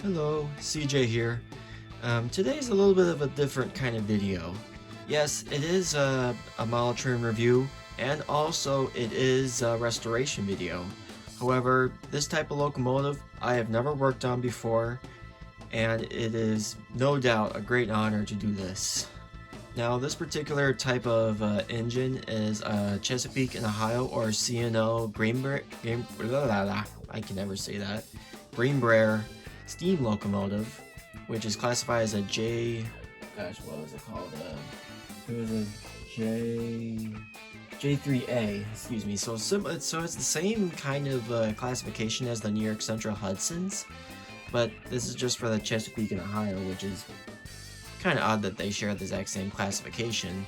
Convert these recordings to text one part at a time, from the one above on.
Hello, CJ here. Today's a little bit of a different kind of video. Yes, it is a model trim review, and also it is a restoration video. However, this type of locomotive I have never worked on before, and it is no doubt a great honor to do this. Now, this particular type of engine is a Chesapeake in Ohio or C&O Greenbrier, I can never say that, Greenbrier steam locomotive, which is classified as a what was it called? It was a J3a, excuse me. So it's the same kind of classification as the New York Central Hudsons, but this is just for the Chesapeake in Ohio, which is kind of odd that they share the exact same classification,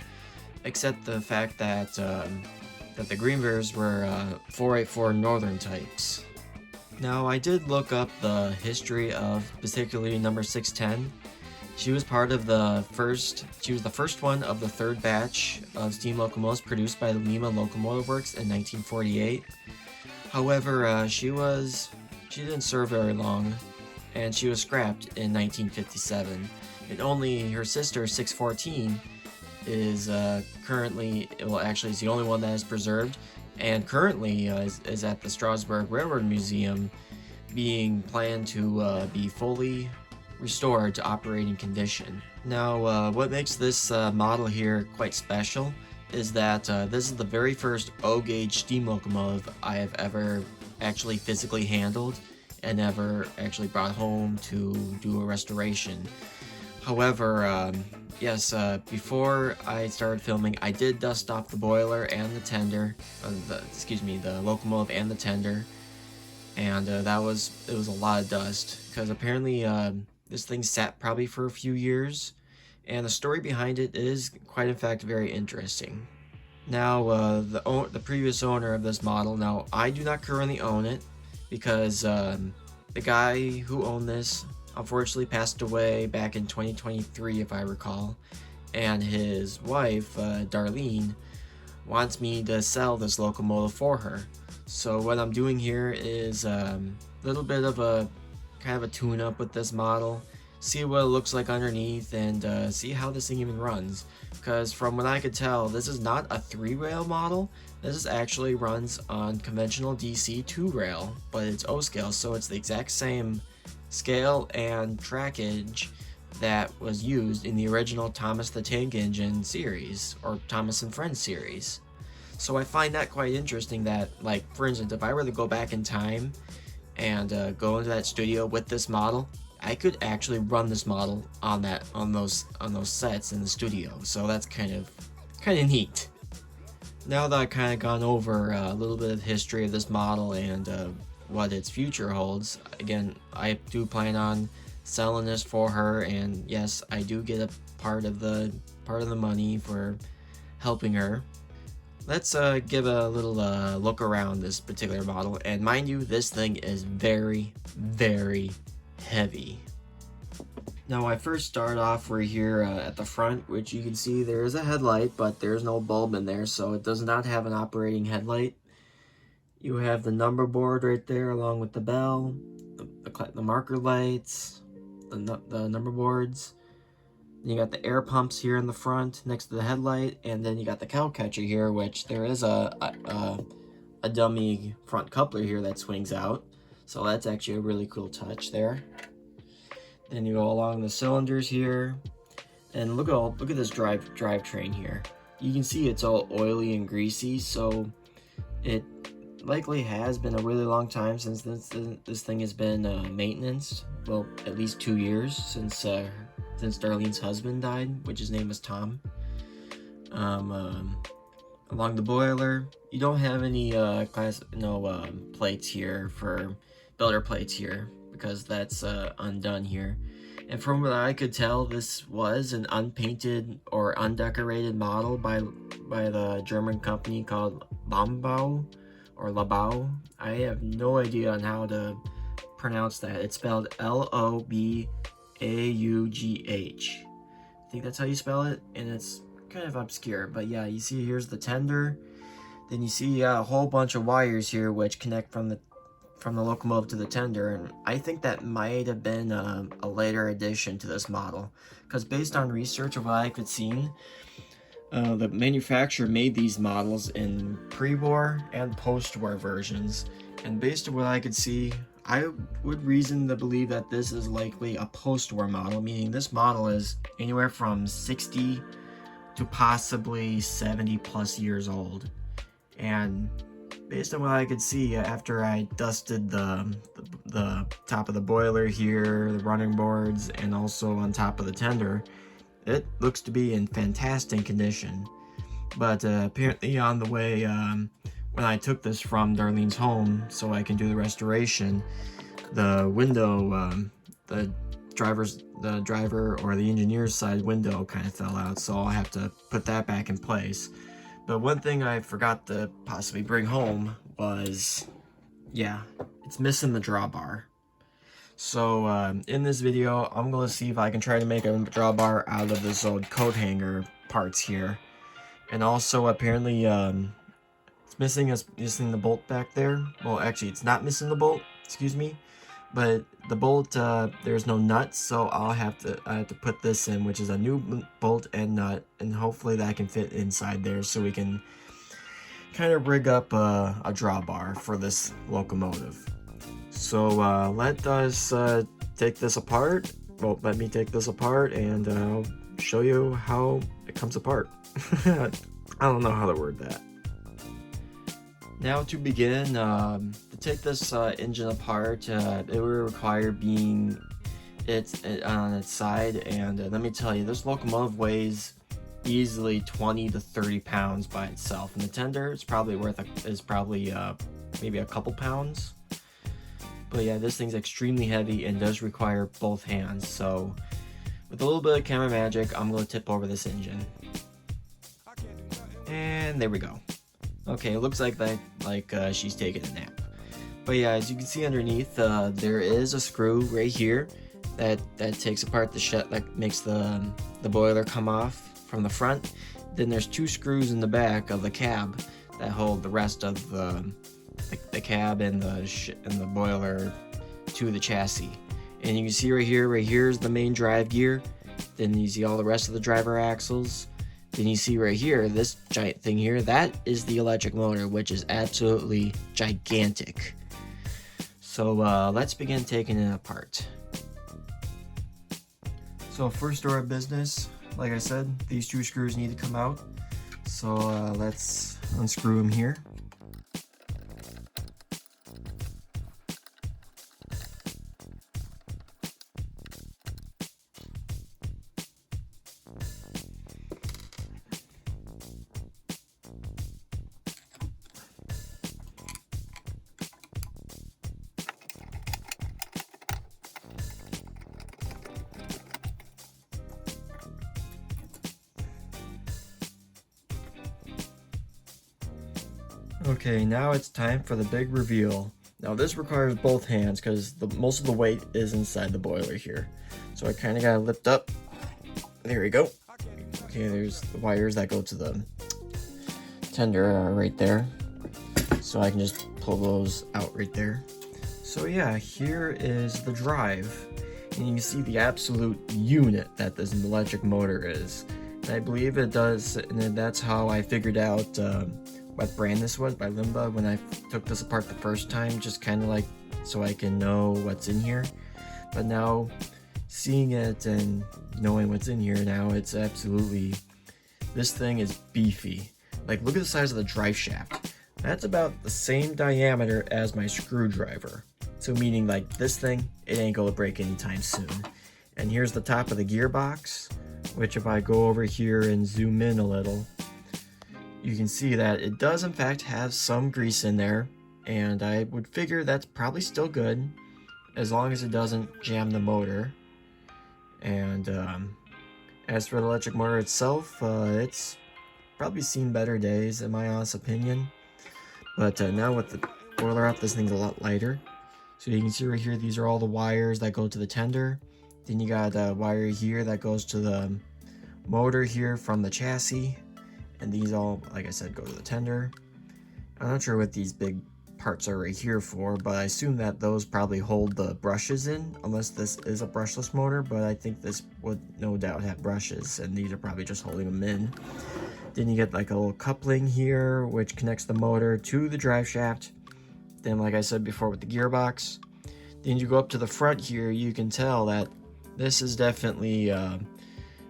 except the fact that that the Greenbriers were 484 Northern types. Now, I did look up the history of particularly number 610. She was the first one of the third batch of steam locomotives produced by the Lima Locomotive Works in 1948. However, she didn't serve very long, and she was scrapped in 1957. And only her sister 614 is currently, well, actually is the only one that is preserved, and currently is at the Strasbourg Railroad Museum, being planned to be fully restored to operating condition. Now, what makes this model here quite special is that this is the very first O-gauge steam locomotive I have ever actually physically handled and ever actually brought home to do a restoration. However, yes, before I started filming, I did dust off the boiler and the tender, the locomotive and the tender, and it was a lot of dust, because apparently this thing sat probably for a few years, and the story behind it is quite in fact very interesting. Now, the previous owner of this model, now I do not currently own it, because the guy who owned this unfortunately passed away back in 2023, if I recall, and his wife, Darlene, wants me to sell this locomotive for her. So what I'm doing here is a little bit of a kind of a tune-up with this model, see what it looks like underneath, and see how this thing even runs. Because from what I could tell, this is not a 3-rail model. This actually runs on conventional DC 2-rail, but it's O-scale, so it's the exact same scale and trackage that was used in the original Thomas the Tank Engine series, or Thomas and Friends series. So I find that quite interesting that, like, for instance, if I were to go back in time and go into that studio with this model, I could actually run this model on those sets in the studio. So that's kind of neat. Now that I've kind of gone over a little bit of history of this model and what its future holds, again, I do plan on selling this for her, and yes, I do get a part of the money for helping her. Let's give a little look around this particular model, and mind you, this thing is very, very heavy. Now, I first start off right here at the front, which you can see there is a headlight, but there's no bulb in there, so it does not have an operating headlight. You have the number board right there along with the bell, the marker lights, the number boards. Then you got the air pumps here in the front next to the headlight, and then you got the cow catcher here, which there is a dummy front coupler here that swings out. So that's actually a really cool touch there. Then you go along the cylinders here, and look at this drivetrain here. You can see it's all oily and greasy, so it likely has been a really long time since this thing has been maintenanced. Well, at least 2 years since Darlene's husband died, which his name was Tom. Along the boiler, you don't have any plates here for builder plates here, because that's undone here. And from what I could tell, this was an unpainted or undecorated model by the German company called Lobaugh or Lobaugh. I have no idea on how to pronounce that. It's spelled Lobaugh. I think that's how you spell it, and it's kind of obscure, but yeah, you see here's the tender. Then you see a whole bunch of wires here which connect from the locomotive to the tender, and I think that might have been a later addition to this model, because based on research of what I could see, the manufacturer made these models in pre-war and post-war versions, and based on what I could see, I would reason to believe that this is likely a post-war model, meaning this model is anywhere from 60 to possibly 70 plus years old. And based on what I could see, after I dusted the top of the boiler here, the running boards, and also on top of the tender, it looks to be in fantastic condition. But apparently on the way, when I took this from Darlene's home so I can do the restoration, the window, the driver or the engineer's side window kind of fell out, so I'll have to put that back in place. But one thing I forgot to possibly bring home was, yeah, it's missing the drawbar. So in this video, I'm going to see if I can try to make a drawbar out of this old coat hanger parts here. And also apparently it's missing the bolt back there. Well, actually it's not missing the bolt, excuse me. But the bolt, there's no nuts, so I have to put this in, which is a new bolt and nut, and hopefully that can fit inside there so we can kind of rig up a drawbar for this locomotive. So let us take this apart. Well, let me take this apart and I'll show you how it comes apart. I don't know how to word that. Now to begin, to take this engine apart, it will require being on its side, and let me tell you, this locomotive weighs easily 20 to 30 pounds by itself, and the tender is probably maybe a couple pounds. But yeah, this thing's extremely heavy and does require both hands, so with a little bit of camera magic, I'm going to tip over this engine. And there we go. Okay, it looks like she's taking a nap. But yeah, as you can see underneath, there is a screw right here that takes apart the shut, that makes the boiler come off from the front. Then there's two screws in the back of the cab that hold the rest of the cab and the boiler to the chassis. And you can see right here is the main drive gear. Then you see all the rest of the driver axles. Then you see right here, this giant thing here, that is the electric motor, which is absolutely gigantic. So let's begin taking it apart. So first order of business, like I said, these two screws need to come out. So let's unscrew them here. Okay, now it's time for the big reveal. Now this requires both hands because most of the weight is inside the boiler here. So I kind of gotta lift up. There we go. Okay, there's the wires that go to the tender right there. So I can just pull those out right there. So yeah, here is the drive. And you can see the absolute unit that this electric motor is. And I believe it does, and that's how I figured out what brand this was by Limba when I took this apart the first time, just kind of like so I can know what's in here. But now seeing it and knowing what's in here now, it's absolutely, this thing is beefy. Like, look at the size of the drive shaft. That's about the same diameter as my screwdriver. So meaning like this thing, it ain't gonna break anytime soon. And here's the top of the gearbox, which if I go over here and zoom in a little, you can see that it does in fact have some grease in there, and I would figure that's probably still good as long as it doesn't jam the motor. And as for the electric motor itself, it's probably seen better days in my honest opinion. But now with the boiler up, this thing's a lot lighter. So you can see right here, these are all the wires that go to the tender. Then you got a wire here that goes to the motor here from the chassis. And these all, like I said, go to the tender. I'm not sure what these big parts are right here for, but I assume that those probably hold the brushes in, unless this is a brushless motor, but I think this would no doubt have brushes, and these are probably just holding them in. Then you get like a little coupling here, which connects the motor to the drive shaft. Then, like I said before, with the gearbox. Then you go up to the front here, you can tell that this is definitely an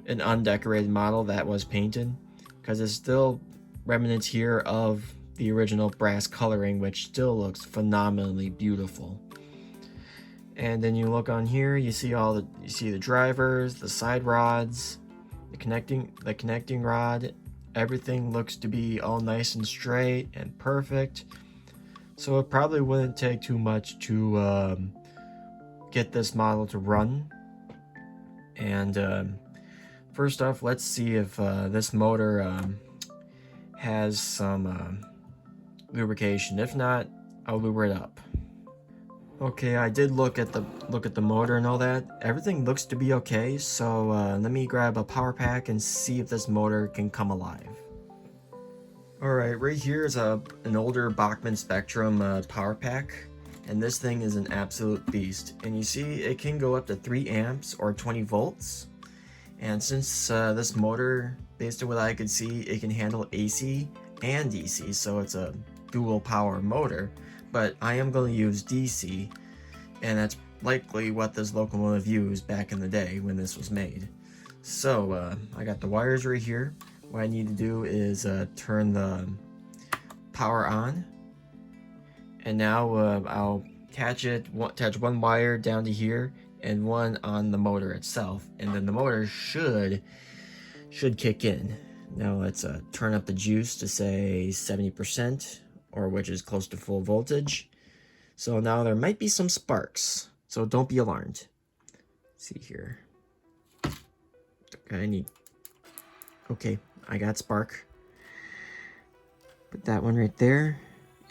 undecorated model that was painted, because it's still remnants here of the original brass coloring, which still looks phenomenally beautiful. And then you look on here, you see the drivers, the side rods, the connecting rod. Everything looks to be all nice and straight and perfect. So it probably wouldn't take too much to get this model to run. And first off, let's see if this motor has some lubrication. If not, I'll lube it up. Okay, I did look at the motor and all that. Everything looks to be okay, so let me grab a power pack and see if this motor can come alive. Alright, right here is an older Bachmann Spectrum power pack, and this thing is an absolute beast. And you see, it can go up to 3 amps or 20 volts. And since this motor, based on what I could see, it can handle AC and DC, so it's a dual power motor. But I am going to use DC, and that's likely what this locomotive used back in the day when this was made. So I got the wires right here. What I need to do is turn the power on, and now I'll attach one wire down to here and one on the motor itself, and then the motor should kick in. Now let's turn up the juice to say 70%, or which is close to full voltage. So now there might be some sparks, so don't be alarmed. Let's see here. Okay, I got spark. Put that one right there,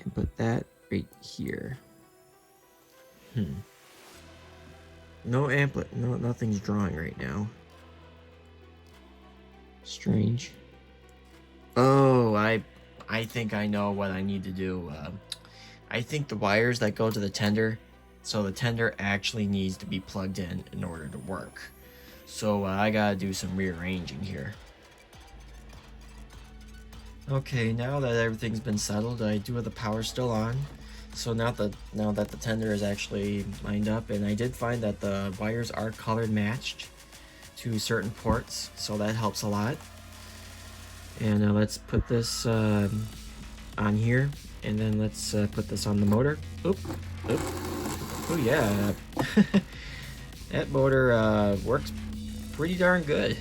and put that right here. No nothing's drawing right now. Strange. Oh, I think I know what I need to do. I think the wires that go to the tender, so the tender actually needs to be plugged in order to work. So I gotta do some rearranging here. Okay, now that everything's been settled, I do have the power still on. So now that the tender is actually lined up, and I did find that the wires are color matched to certain ports, so that helps a lot. And let's put this on here, and then let's put this on the motor. Oop. Oh yeah, that motor works pretty darn good.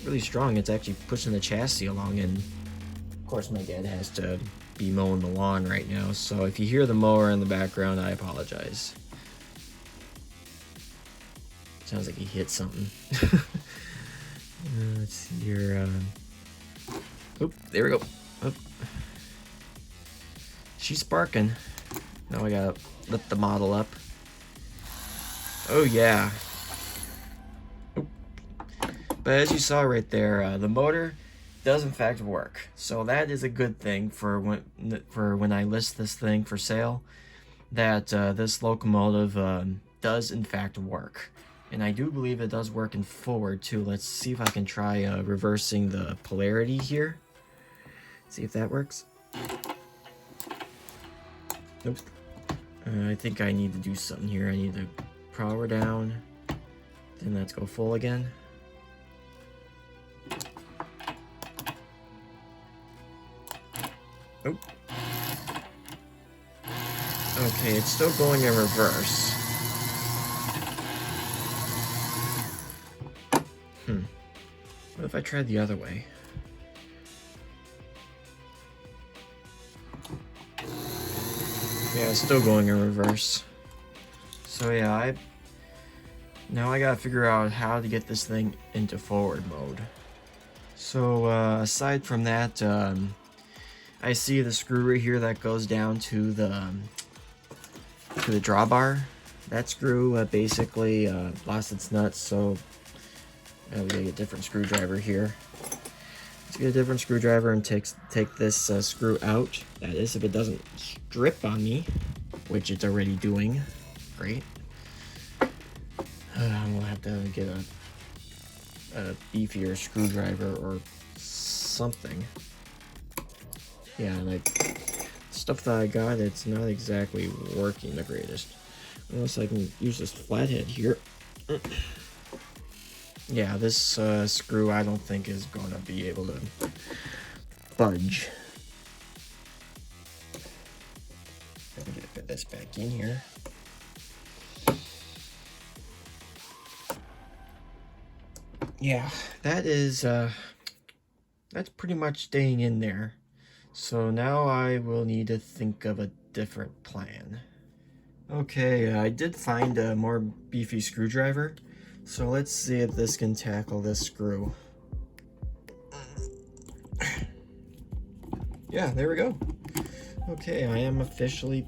Really strong. It's actually pushing the chassis along, and of course my dad has to be mowing the lawn right now, so if you hear the mower in the background, I apologize. Sounds like he hit something. Let's see here. Oop, there we go. Oop. She's sparking. Now I gotta lift the model up. Oh yeah. Oop. But as you saw right there, the motor does in fact work. So that is a good thing for when I list this thing for sale, that this locomotive does in fact work. And I do believe it does work in forward too. Let's see if I can try reversing the polarity here. See if that works. Oops. I think I need to do something here. I need to power down. Then let's go full again. Oh. Okay, it's still going in reverse. What if I tried the other way? Yeah, it's still going in reverse. So yeah, now I gotta figure out how to get this thing into forward mode. So aside from that, I see the screw right here that goes down to the drawbar. That screw basically lost its nuts, so we gotta get a different screwdriver here. Let's get a different screwdriver and take this screw out. That is, if it doesn't strip on me, which it's already doing. Great. I'm gonna have to get a beefier screwdriver or something. Yeah, like stuff that I got, it's not exactly working the greatest. Unless I can use this flathead here. Yeah, this screw I don't think is going to be able to budge. I'm gonna fit this back in here. Yeah, that is that's pretty much staying in there. So now I will need to think of a different plan. Okay, I did find a more beefy screwdriver. So let's see if this can tackle this screw. Yeah, there we go. Okay, I am officially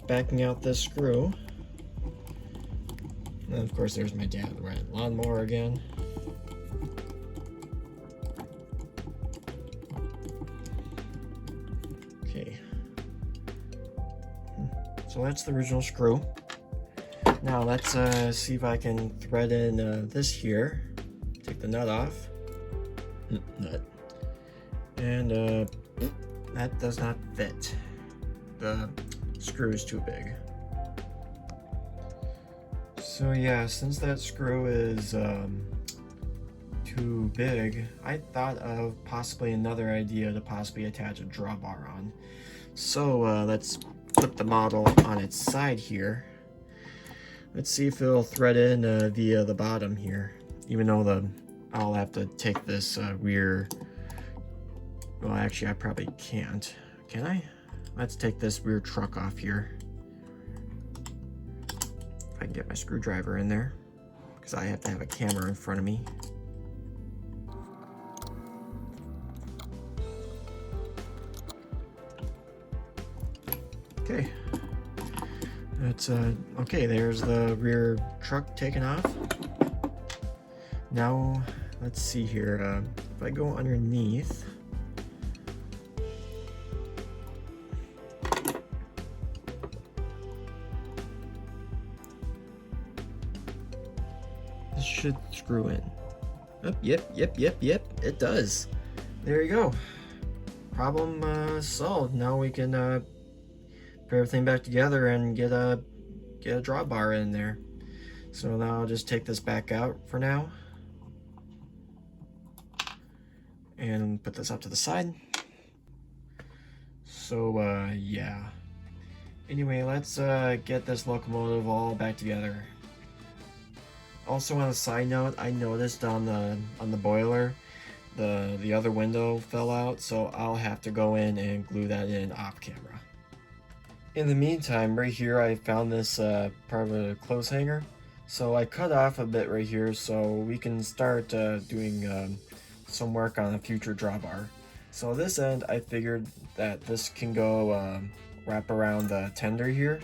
backing out this screw. And of course there's my dad riding lawnmower again. Okay. So that's the original screw. Now let's see if I can thread in this here. Take the nut off. Nut. And that does not fit. The screw is too big. So yeah, since that screw is too big, I thought of possibly another idea to possibly attach a drawbar on. So let's put the model on its side here. Let's see if it'll thread in via the bottom here, even though I'll have to take this rear. Well, actually, I probably can't. Can I? Let's take this rear truck off here. If I can get my screwdriver in there, because I have to have a camera in front of me. Okay. That's okay, there's the rear truck taken off. Now, let's see here. If I go underneath, this should screw in. Oh, yep, it does. There you go. Problem solved. Now we can put everything back together and get a drawbar in there. So now I'll just take this back out for now and put this up to the side. So yeah. Anyway, let's get this locomotive all back together. Also, on a side note, I noticed on the boiler the other window fell out, so I'll have to go in and glue that in off camera. In the meantime, right here I found this part of a clothes hanger. So I cut off a bit right here so we can start doing some work on a future drawbar. So this end, I figured that this can go wrap around the tender here.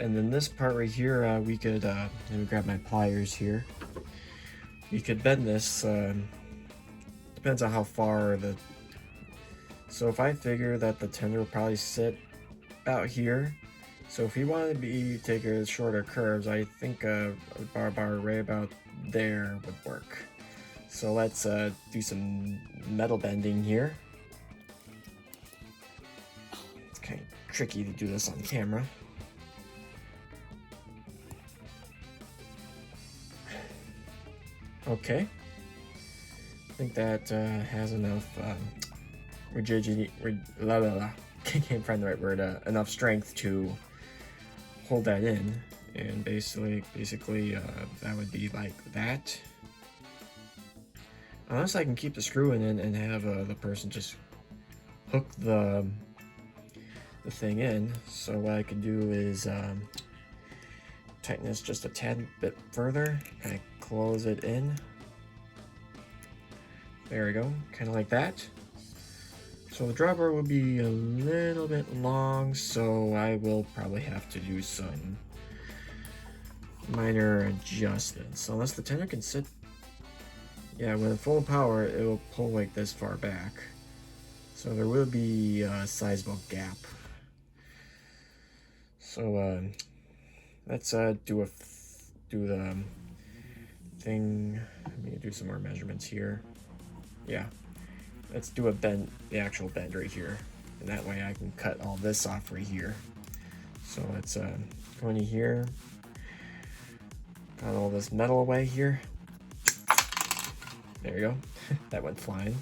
And then this part right here, we could, let me grab my pliers here. We could bend this, depends on how far so if I figure that the tender will probably sit out here. So if we want to take a shorter curves, I think a bar right about there would work. So let's do some metal bending here. It's kind of tricky to do this on camera. Okay. I think that has enough rigidity. Can't find the right word. Enough strength to hold that in, and basically that would be like that. Unless I can keep the screw in and have the person just hook the the thing in. So what I can do is tighten this just a tad bit further, kind of close it in. There we go, kind of like that. So the drawbar will be a little bit long, so I will probably have to do some minor adjustments. Unless the tender can sit, yeah, when full power, it will pull like this far back. So there will be a sizable gap. So let's do the thing. Let me do some more measurements here. Yeah, let's do a bend, the actual bend right here, and that way I can cut all this off right here. So let's go into here, got all this metal away here. There you go. That went flying.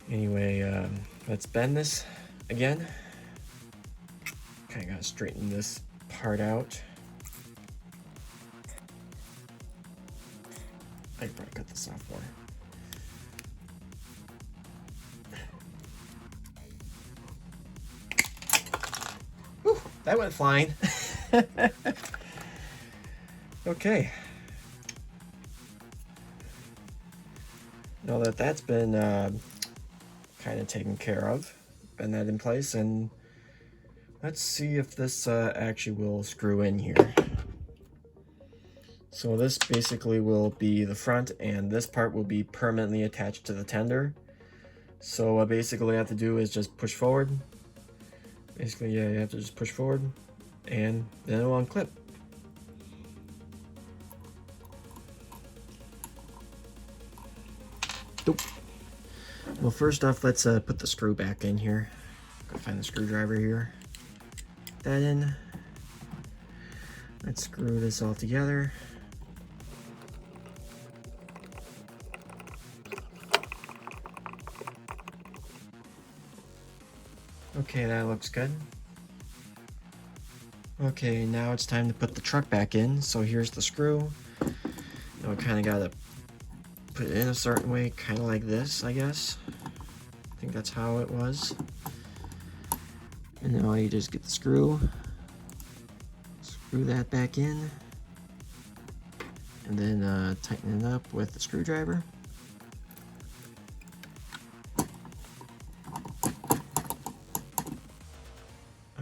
Anyway, let's bend this again. Kind of gotta straighten this part out. I could probably cut this off more. Whew, that went flying. Okay. Now that that's been kind of taken care of, bend that in place, and let's see if this actually will screw in here. So this basically will be the front, and this part will be permanently attached to the tender. So basically what you have to do is just push forward. Basically, yeah, you have to just push forward, and then it will unclip. Nope. Well, first off, let's put the screw back in here. Go find the screwdriver here. Put that in. Let's screw this all together. Okay, that looks good. Okay, now it's time to put the truck back in. So here's the screw. Now we kind of gotta put it in a certain way, kind of like this, I guess. I think that's how it was. And now you just get the screw, screw that back in, and then tighten it up with the screwdriver.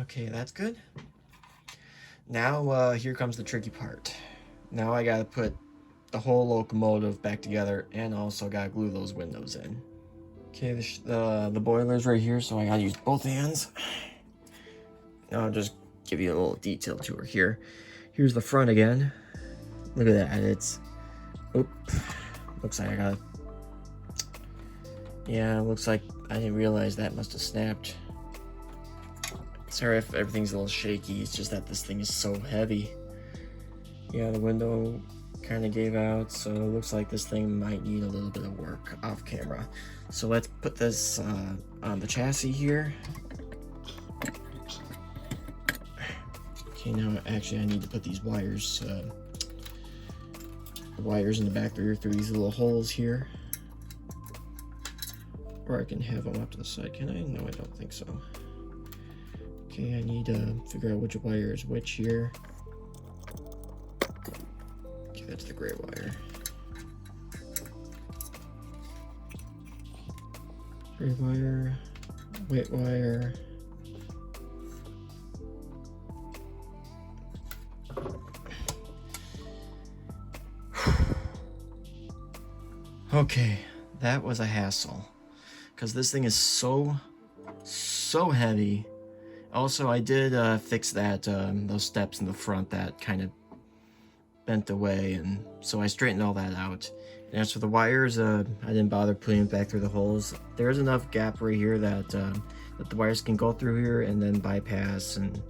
Okay, that's good. Now here comes the tricky part. Now I gotta put the whole locomotive back together, and also gotta glue those windows in. Okay, the boiler's right here, so I gotta use both hands. Now I'll just give you a little detail tour here. Here's the front again. Look at that, it's, oop, looks like I gotta, yeah, looks like I didn't realize that must have snapped. Sorry if everything's a little shaky, it's just that this thing is so heavy. Yeah, the window kind of gave out, so it looks like this thing might need a little bit of work off camera. So let's put this on the chassis here. Okay, now actually I need to put these wires, the wires in the back through these little holes here. Or I can have them up to the side, can I? No, I don't think so. Okay, I need to figure out which wire is which here. Okay, that's the gray wire. Gray wire, white wire. Okay, that was a hassle, because this thing is so heavy. Also, I did fix that those steps in the front that kind of bent away, and so I straightened all that out. And as for the wires, I didn't bother putting it back through the holes. There's enough gap right here that that the wires can go through here and then bypass and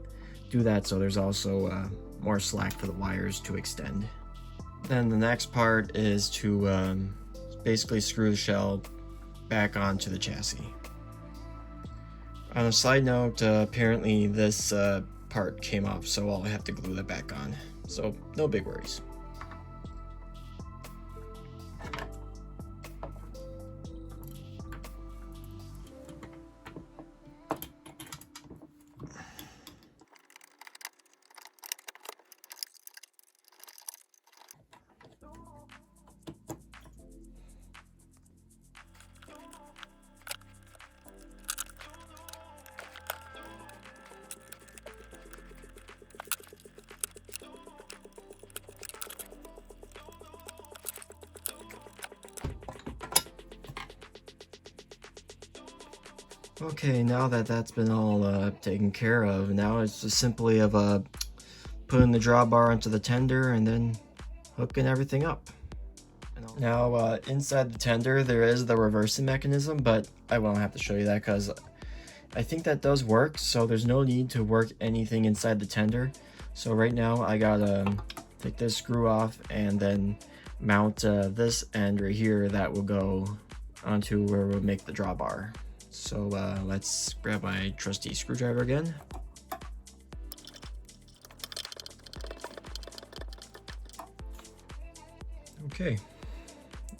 do that, so there's also more slack for the wires to extend. Then the next part is to basically screw the shell back onto the chassis. On a side note, apparently this part came off, so I'll have to glue that back on. So no big worries. Okay, now that that's been all taken care of, now it's just simply of putting the drawbar into the tender and then hooking everything up. Now inside the tender there is the reversing mechanism, but I won't have to show you that because I think that does work, so there's no need to work anything inside the tender. So right now I gotta take this screw off and then mount this end right here that will go onto where we'll make the drawbar. So let's grab my trusty screwdriver again. Okay,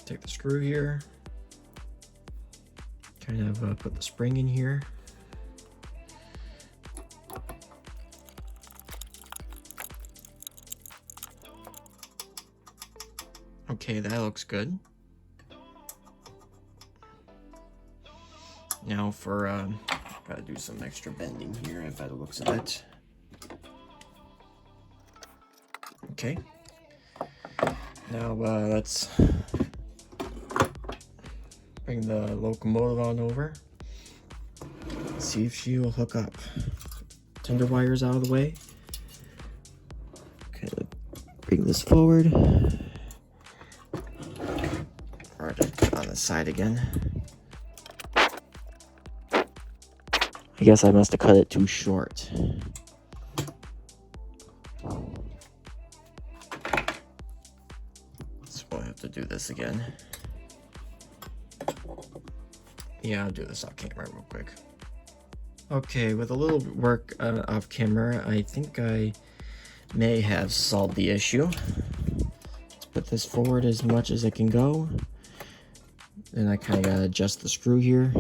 take the screw here, kind of put the spring in here. Okay, that looks good. Now for, gotta do some extra bending here if that looks of it. Okay. Now let's bring the locomotive on over. See if she will hook up. Tender wires out of the way. Kind of bring this forward. Or on the side again. I guess I must have cut it too short. So we'll have to do this again. Yeah, I'll do this off camera real quick. Okay, with a little work off camera, I think I may have solved the issue. Let's put this forward as much as it can go. Then I kind of gotta adjust the screw here.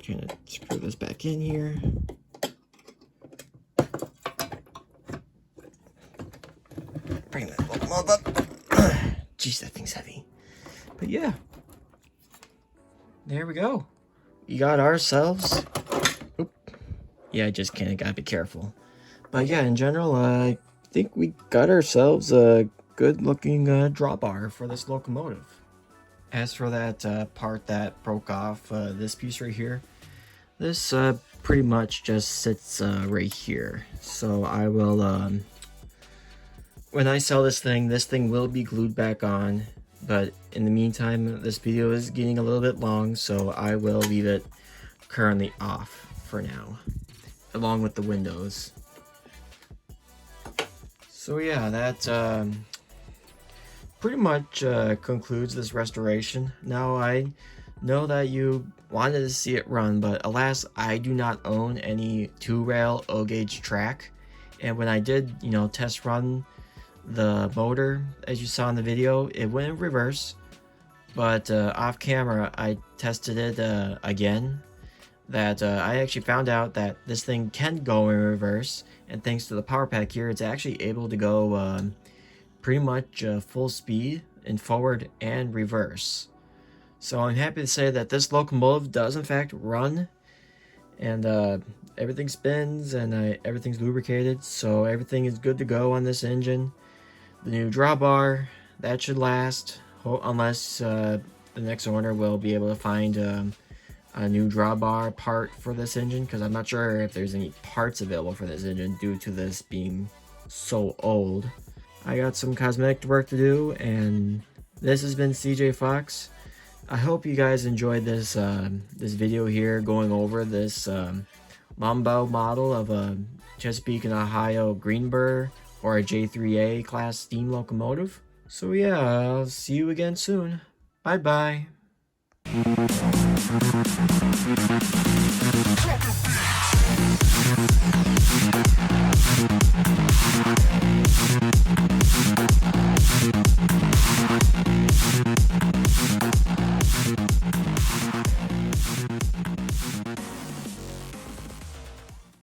Kind of screw this back in here. Bring that locomotive up. Jeez, that thing's heavy. But yeah, there we go. We got ourselves. Oop. Yeah, I just kind of gotta be careful. But yeah, in general, I think we got ourselves a good-looking drawbar for this locomotive. As for that part that broke off, this piece right here, this pretty much just sits right here. So I will, when I sell this thing will be glued back on. But in the meantime, this video is getting a little bit long, so I will leave it currently off for now, along with the windows. So yeah, that pretty much concludes this restoration. Now I know that you wanted to see it run, but alas, I do not own any 2-rail O-gauge track. And when I did, test run the motor, as you saw in the video, it went in reverse. But off camera, I tested it again. That I actually found out that this thing can go in reverse, and thanks to the power pack here, it's actually able to go pretty much full speed in forward and reverse. So I'm happy to say that this locomotive does in fact run, and everything spins and everything's lubricated, so everything is good to go on this engine. The new drawbar, that should last, unless the next owner will be able to find a new drawbar part for this engine, because I'm not sure if there's any parts available for this engine due to this being so old. I got some cosmetic work to do, and this has been CJ Fox. I hope you guys enjoyed this this video here going over this Lobaugh model of a Chesapeake and Ohio Greenbrier or a J3a Class steam locomotive. So yeah, I'll see you again soon. Bye bye.